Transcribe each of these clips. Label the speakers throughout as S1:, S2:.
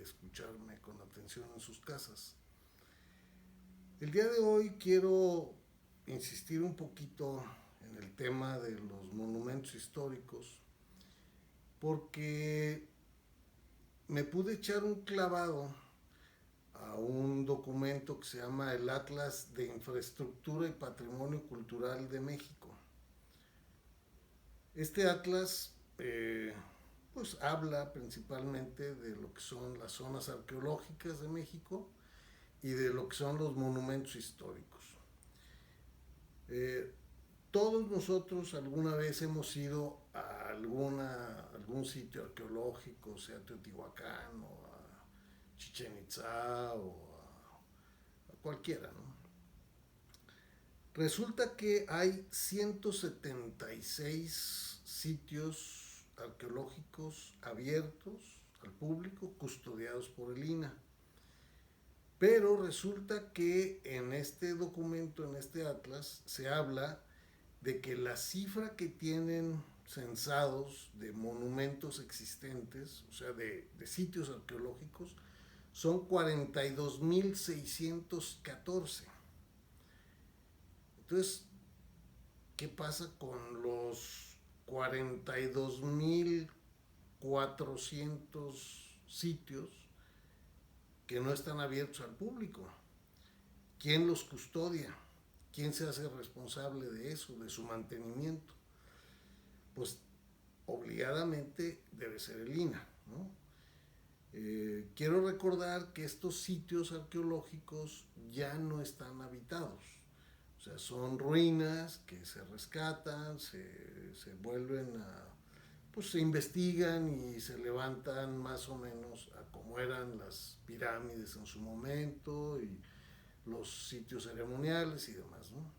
S1: escucharme con atención en sus casas. El día de hoy quiero insistir un poquito en el tema de los monumentos históricos porque me pude echar un clavado a un documento que se llama el Atlas de Infraestructura y Patrimonio Cultural de México. Este atlas pues habla principalmente de lo que son las zonas arqueológicas de México y de lo que son los monumentos históricos. Eh, Todos nosotros alguna vez hemos ido a algún sitio arqueológico, sea Teotihuacán o a Chichen Itza o a cualquiera, ¿no? Resulta que hay 176 sitios arqueológicos abiertos al público, custodiados por el INAH. Pero resulta que en este documento, en este atlas, se habla de que la cifra que tienen censados de monumentos existentes, o sea, de sitios arqueológicos, son 42.614. Entonces, ¿qué pasa con los 42.400 sitios que no están abiertos al público? ¿Quién los custodia? ¿Quién se hace responsable de eso, de su mantenimiento? Pues obligadamente debe ser el INAH, ¿no? Quiero recordar que estos sitios arqueológicos ya no están habitados. O sea, son ruinas que se rescatan, se vuelven a, pues se investigan y se levantan más o menos a como eran las pirámides en su momento y los sitios ceremoniales y demás, ¿no?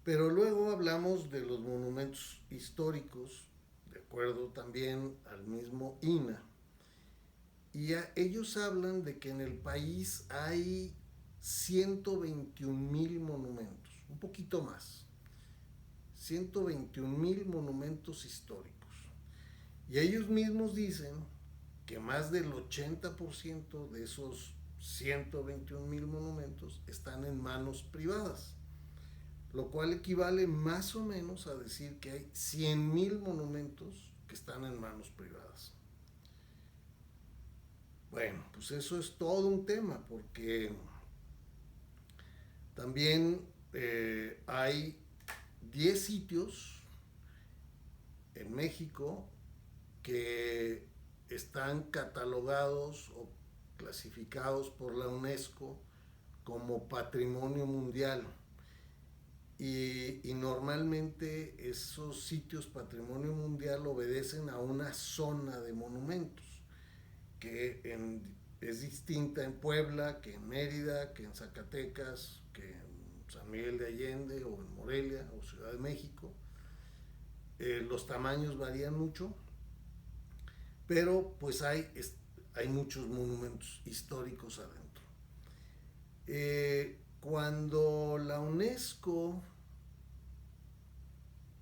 S1: Pero luego hablamos de los monumentos históricos, de acuerdo también al mismo INAH, y ellos hablan de que en el país hay 121,000 monumentos, un poquito más, 121,000 monumentos históricos. Y ellos mismos dicen que más del 80% de esos 121,000 monumentos están en manos privadas, lo cual equivale más o menos a decir que hay 100,000 monumentos que están en manos privadas. Bueno, pues eso es todo un tema, porque también hay 10 sitios en México que están catalogados o clasificados por la UNESCO como patrimonio mundial. Y normalmente esos sitios patrimonio mundial obedecen a una zona de monumentos es distinta en Puebla que en Mérida, que en Zacatecas, que en San Miguel de Allende o en Morelia o Ciudad de México. Los tamaños varían mucho, pero pues hay muchos monumentos históricos adentro. Cuando la UNESCO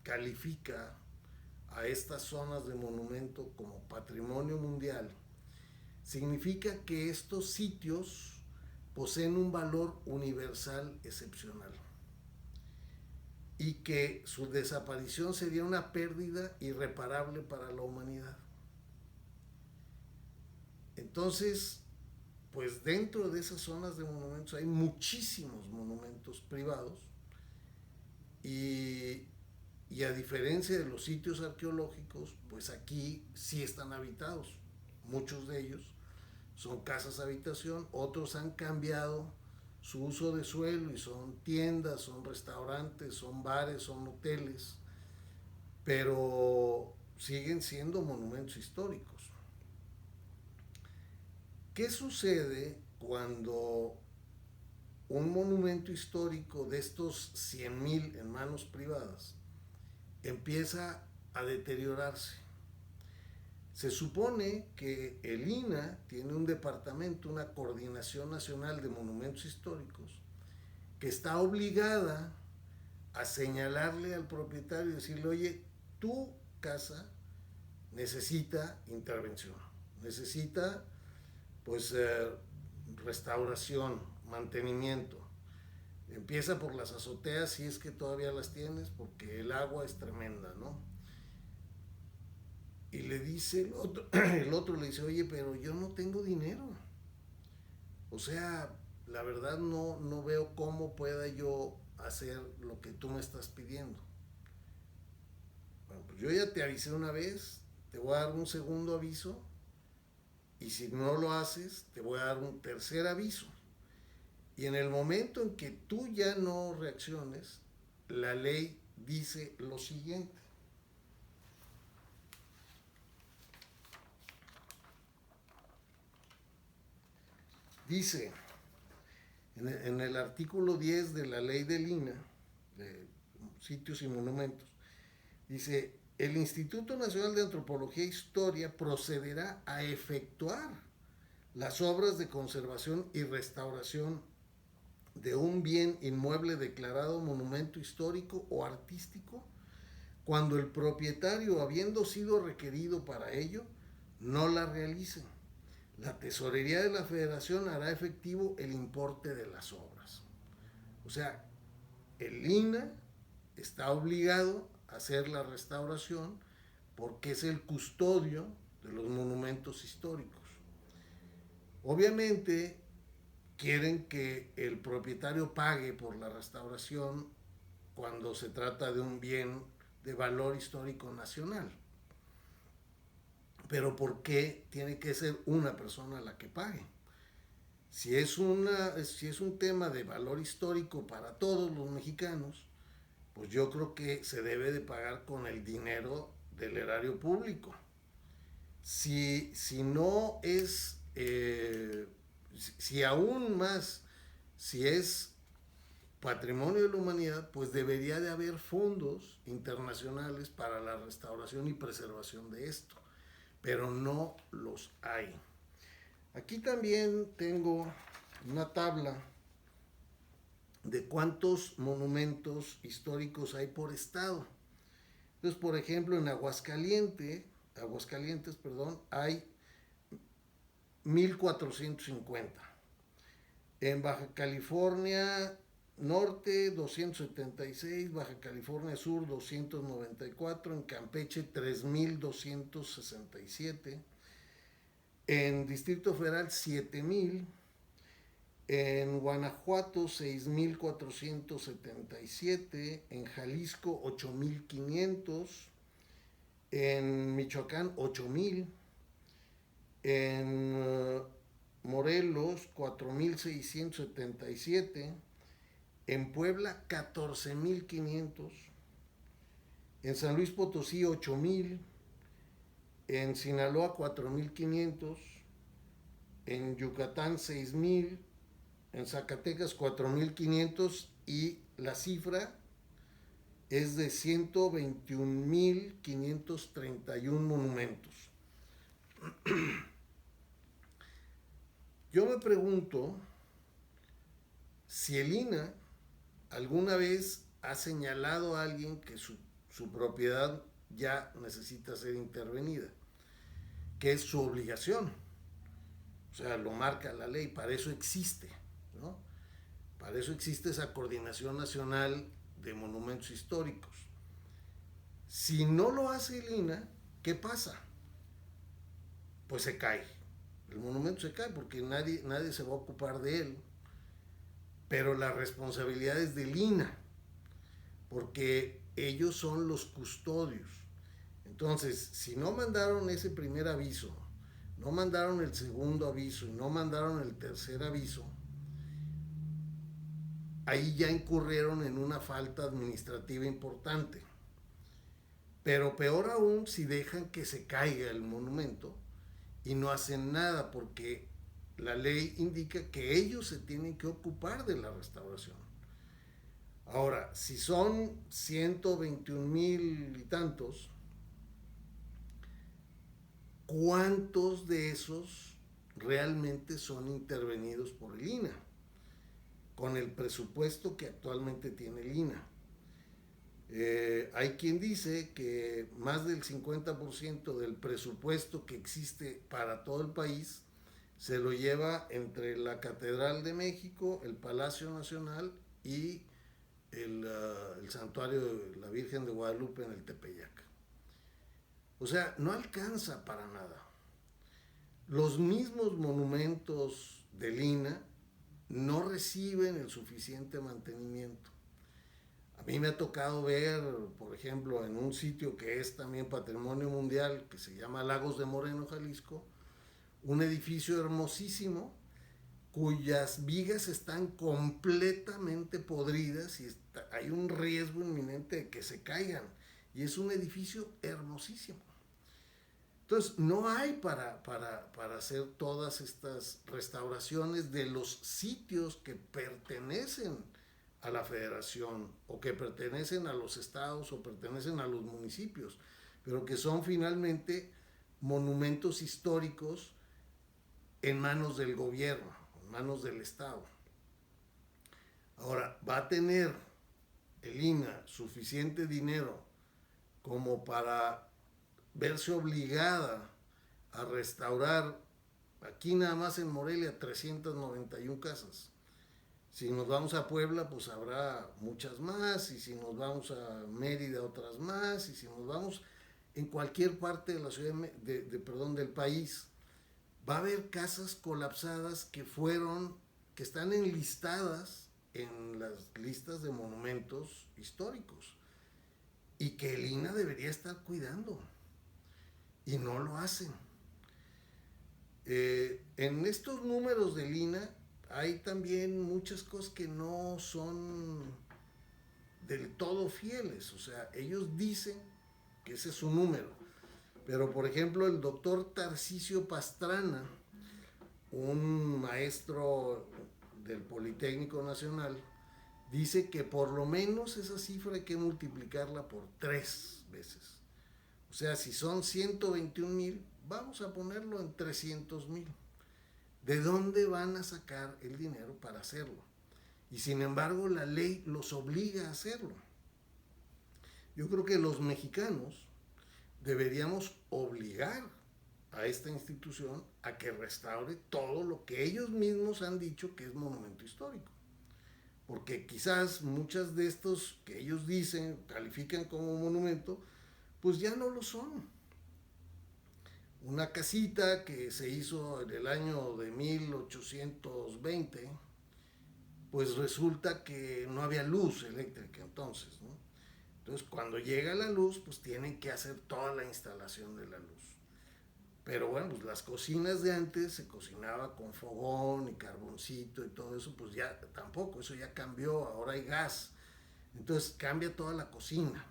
S1: califica a estas zonas de monumento como patrimonio mundial, significa que estos sitios poseen un valor universal excepcional y que su desaparición sería una pérdida irreparable para la humanidad. Entonces, pues dentro de esas zonas de monumentos hay muchísimos monumentos privados y, y a diferencia de los sitios arqueológicos, pues aquí sí están habitados, muchos de ellos son casas habitación, otros han cambiado su uso de suelo y son tiendas, son restaurantes, son bares, son hoteles, pero siguen siendo monumentos históricos. ¿Qué sucede cuando un monumento histórico de estos 100,000 en manos privadas empieza a deteriorarse? Se supone que el INAH tiene un departamento, una Coordinación Nacional de Monumentos Históricos, que está obligada a señalarle al propietario y decirle, oye, tu casa necesita intervención, necesita pues restauración, mantenimiento. Empieza por las azoteas si es que todavía las tienes, porque el agua es tremenda, ¿no? Y le dice el otro le dice, oye, pero yo no tengo dinero. O sea, la verdad no veo cómo pueda yo hacer lo que tú me estás pidiendo. Bueno, pues yo ya te avisé una vez, te voy a dar un segundo aviso, y si no lo haces, te voy a dar un tercer aviso. Y en el momento en que tú ya no reacciones, la ley dice lo siguiente. Dice, en el artículo 10 de la ley del INAH, de sitios y monumentos, dice, el Instituto Nacional de Antropología e Historia procederá a efectuar las obras de conservación y restauración de un bien inmueble declarado monumento histórico o artístico cuando el propietario, habiendo sido requerido para ello, no la realice. La Tesorería de la Federación hará efectivo el importe de las obras. O sea, el INAH está obligado a hacer la restauración porque es el custodio de los monumentos históricos. Obviamente quieren que el propietario pague por la restauración cuando se trata de un bien de valor histórico nacional. Pero ¿por qué tiene que ser una persona la que pague? Si es un tema de valor histórico para todos los mexicanos, pues yo creo que se debe de pagar con el dinero del erario público. Si no es, si aún más, si es patrimonio de la humanidad, pues debería de haber fondos internacionales para la restauración y preservación de esto, pero no los hay. Aquí también tengo una tabla de cuántos monumentos históricos hay por estado. Entonces, por ejemplo, en Aguascalientes, hay 1450. En Baja California Norte 276, Baja California Sur 294, en Campeche 3267, en Distrito Federal 7000, en Guanajuato 6477, en Jalisco 8500, en Michoacán 8000, en Morelos 4677, en Puebla 14500, en San Luis Potosí 8000, en Sinaloa 4500, en Yucatán 6000, en Zacatecas 4500, y la cifra es de 121.531 monumentos. Yo me pregunto si el INAH alguna vez ha señalado a alguien que su propiedad ya necesita ser intervenida, que es su obligación. O sea, lo marca la ley, para eso existe, ¿no? Para eso existe esa Coordinación Nacional de Monumentos Históricos. Si no lo hace el INAH, ¿qué pasa? Pues se cae. El monumento se cae porque nadie se va a ocupar de él. Pero la responsabilidad es del INAH, porque ellos son los custodios. Entonces, si no mandaron ese primer aviso, no mandaron el segundo aviso y no mandaron el tercer aviso, ahí ya incurrieron en una falta administrativa importante. Pero peor aún si dejan que se caiga el monumento y no hacen nada, porque la ley indica que ellos se tienen que ocupar de la restauración. Ahora, si son 121,000 y tantos, ¿cuántos de esos realmente son intervenidos por el INAH? Con el presupuesto que actualmente tiene el INAH. Hay quien dice que más del 50% del presupuesto que existe para todo el país se lo lleva entre la Catedral de México, el Palacio Nacional y el santuario de la Virgen de Guadalupe en el Tepeyac. O sea, no alcanza para nada. Los mismos monumentos de Lina no reciben el suficiente mantenimiento. A mí me ha tocado ver, por ejemplo, en un sitio que es también patrimonio mundial, que se llama Lagos de Moreno, Jalisco, un edificio hermosísimo cuyas vigas están completamente podridas y hay un riesgo inminente de que se caigan. Y es un edificio hermosísimo. Entonces, no hay para hacer todas estas restauraciones de los sitios que pertenecen a la federación o que pertenecen a los estados o pertenecen a los municipios, pero que son finalmente monumentos históricos en manos del gobierno, en manos del estado. Ahora, ¿va a tener el INAH suficiente dinero como para verse obligada a restaurar aquí nada más en Morelia 391 casas? Si nos vamos a Puebla, pues habrá muchas más, y si nos vamos a Mérida, otras más, y si nos vamos en cualquier parte de la ciudad del país, va a haber casas colapsadas que están enlistadas en las listas de monumentos históricos y que el INAH debería estar cuidando y no lo hacen. En estos números del INAH hay también muchas cosas que no son del todo fieles. O sea, ellos dicen que ese es su número. Pero, por ejemplo, el doctor Tarcisio Pastrana, un maestro del Politécnico Nacional, dice que por lo menos esa cifra hay que multiplicarla por 3 veces. O sea, si son 121,000, vamos a ponerlo en 300,000. ¿De dónde van a sacar el dinero para hacerlo? Y sin embargo, la ley los obliga a hacerlo. Yo creo que los mexicanos deberíamos obligar a esta institución a que restaure todo lo que ellos mismos han dicho que es monumento histórico. Porque quizás muchas de estos que ellos dicen, califican como monumento, pues ya no lo son. Una casita que se hizo en el año de 1820, pues resulta que no había luz eléctrica entonces, ¿no? Entonces, cuando llega la luz, pues tienen que hacer toda la instalación de la luz. Pero bueno, pues las cocinas de antes se cocinaba con fogón y carboncito y todo eso, pues ya tampoco, eso ya cambió, ahora hay gas. Entonces cambia toda la cocina.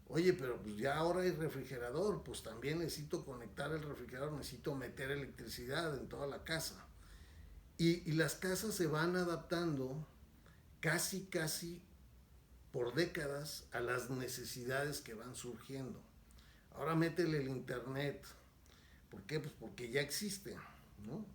S1: Oye, pero pues ya ahora hay refrigerador, pues también necesito conectar el refrigerador, necesito meter electricidad en toda la casa. Y las casas se van adaptando casi por décadas a las necesidades que van surgiendo. Ahora métele el internet. ¿Por qué? Pues porque ya existe, ¿no?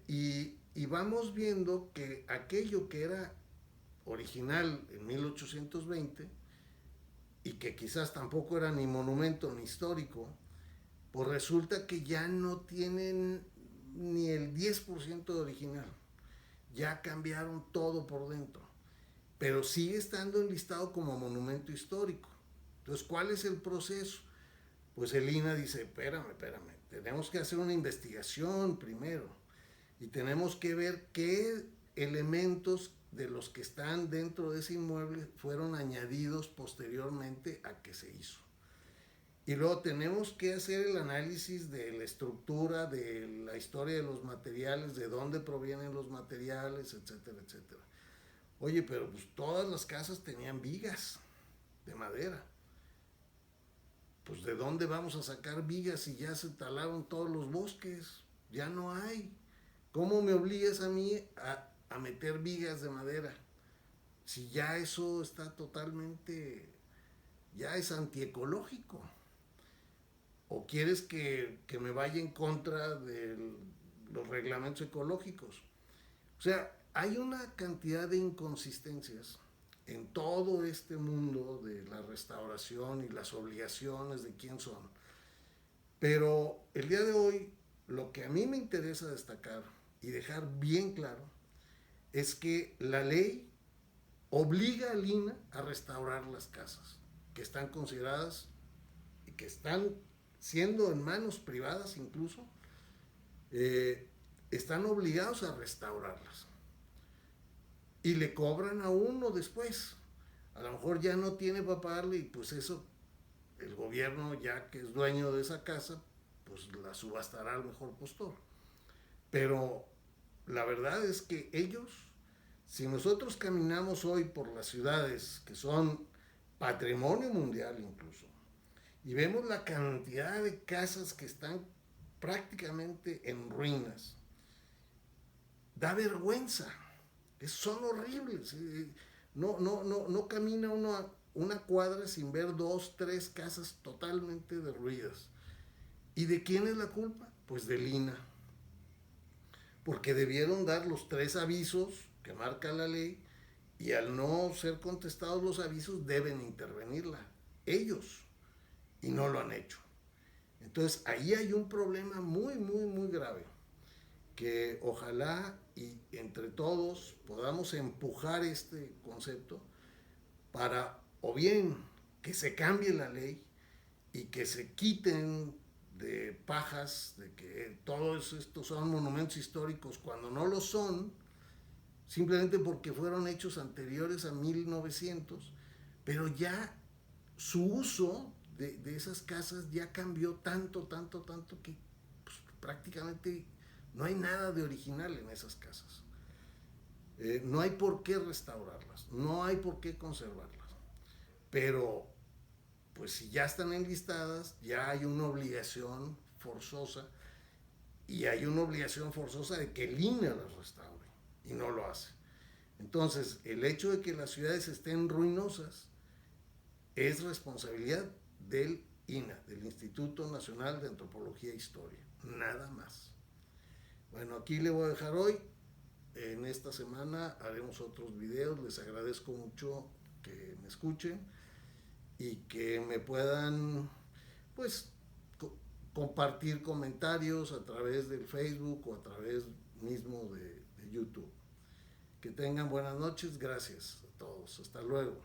S1: Y vamos viendo que aquello que era original en 1820 y que quizás tampoco era ni monumento ni histórico, pues resulta que ya no tienen ni el 10% de original. Ya cambiaron todo por dentro. Pero sigue estando enlistado como monumento histórico. Entonces, ¿cuál es el proceso? Pues el INAH dice, espérame, tenemos que hacer una investigación primero y tenemos que ver qué elementos de los que están dentro de ese inmueble fueron añadidos posteriormente a que se hizo. Y luego tenemos que hacer el análisis de la estructura, de la historia de los materiales, de dónde provienen los materiales, etcétera, etcétera. Oye, pero pues todas las casas tenían vigas de madera. Pues ¿de dónde vamos a sacar vigas si ya se talaron todos los bosques? Ya no hay. ¿Cómo me obligas a mí a meter vigas de madera? Si ya eso está totalmente, ya es antiecológico. ¿O quieres que me vaya en contra de los reglamentos ecológicos? O sea, hay una cantidad de inconsistencias en todo este mundo de la restauración y las obligaciones de quién son. Pero el día de hoy, lo que a mí me interesa destacar y dejar bien claro es que la ley obliga al INAH a restaurar las casas que están consideradas y que están siendo en manos privadas incluso, están obligados a restaurarlas. Y le cobran a uno después. A lo mejor ya no tiene para pagarle y pues eso, el gobierno ya que es dueño de esa casa, pues la subastará al mejor postor. Pero la verdad es que ellos, si nosotros caminamos hoy por las ciudades que son patrimonio mundial incluso, y vemos la cantidad de casas que están prácticamente en ruinas, da vergüenza, son horribles. No camina uno una cuadra sin ver 2, 3 casas totalmente derruidas. ¿Y de quién es la culpa? Pues del INAH. Porque debieron dar los 3 avisos que marca la ley y al no ser contestados los avisos deben intervenirla ellos y no lo han hecho. Entonces ahí hay un problema muy grave que ojalá y entre todos podamos empujar este concepto para o bien que se cambie la ley y que se quiten de pajas de que todos estos son monumentos históricos cuando no lo son, simplemente porque fueron hechos anteriores a 1900, pero ya su uso de esas casas ya cambió tanto que pues, prácticamente no hay nada de original en esas casas. No hay por qué restaurarlas, no hay por qué conservarlas, pero pues si ya están enlistadas, ya hay una obligación forzosa y hay una obligación forzosa de que el INAH las restaure y no lo hace. Entonces, el hecho de que las ciudades estén ruinosas es responsabilidad del INAH, del Instituto Nacional de Antropología e Historia, nada más. Bueno, aquí le voy a dejar hoy. En esta semana haremos otros videos. Les agradezco mucho que me escuchen y que me puedan, pues, compartir comentarios a través del Facebook o a través mismo de YouTube. Que tengan buenas noches. Gracias a todos. Hasta luego.